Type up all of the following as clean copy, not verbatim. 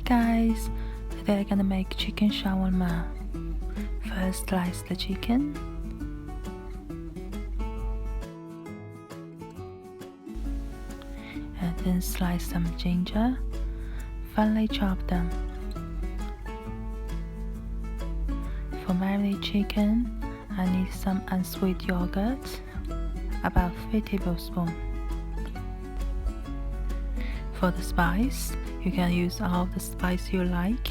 Guys, today I'm gonna make chicken shawarma. First slice the chicken. And then slice some ginger. Finely chop them. For marinated chicken, I need some unsweet yogurt, about 3 tablespoons. For the spice, you can use all the spice you like.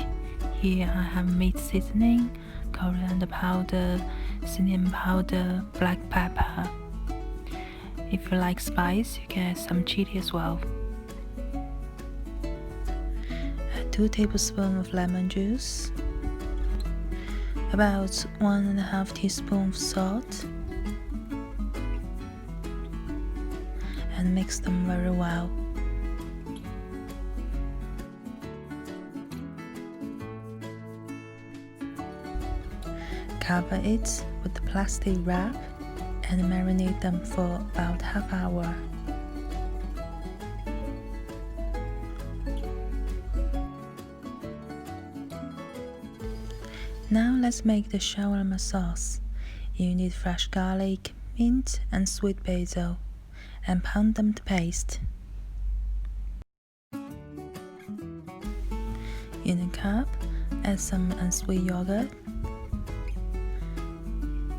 Here I have meat seasoning, coriander powder, cinnamon powder, black pepper. If you like spice, you can add some chili as well. Add 2 tablespoons of lemon juice, about 1.5 teaspoons of salt, and mix them very well. Cover it with the plastic wrap and marinate them for about half hour. Now let's make the shawarma sauce. You need fresh garlic, mint and sweet basil, and pound them to paste. In a cup, add some unsweet yogurt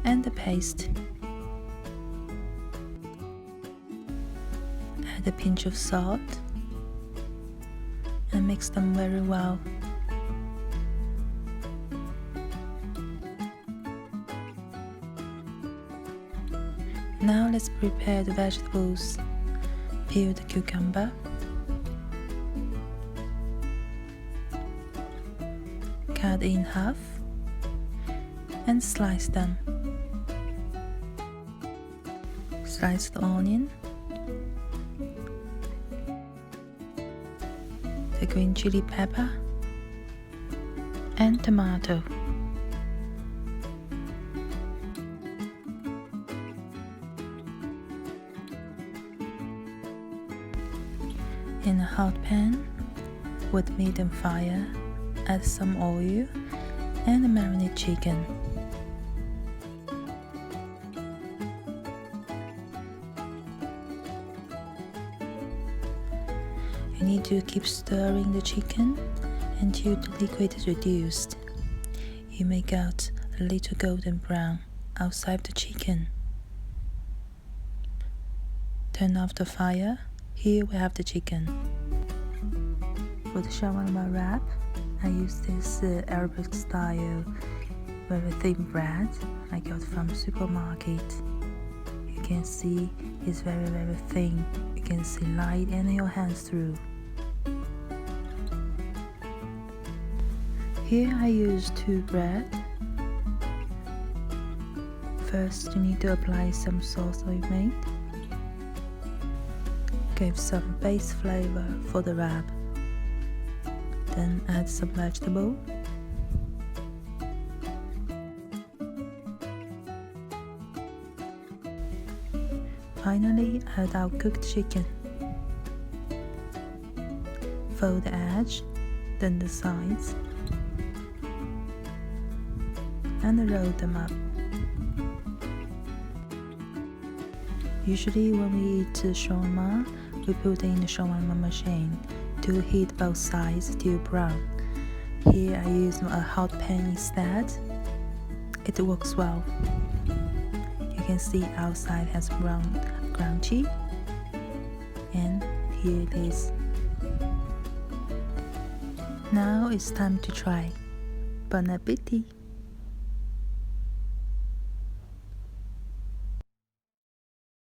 and the paste. Add a pinch of salt and mix them very well. Now let's prepare the vegetables. Peel the cucumber, cut in half and slice them. Slice the onion, the green chili pepper, and tomato. In a hot pan with medium fire, add some oil and the marinated chicken. You need to keep stirring the chicken until the liquid is reduced. You make out a little golden brown outside the chicken. Turn off the fire. Here we have the chicken. For the shawarma wrap, I use this Arabic style very thin bread I got from supermarket. You can see it's very thin. You can see light in your hands through. Here I use 2 bread. First you need to apply some sauce we made. Give some base flavor for the wrap. Then add some vegetable. Finally, add our cooked chicken. Fold the edge, then the sides, and roll them up. Usually when we eat shawarma, we put in the shawarma machine to heat both sides till brown. Here I use a hot pan instead. It works well. You can see outside has brown crunchy, and here it is. Now it's time to try. Bon appétit!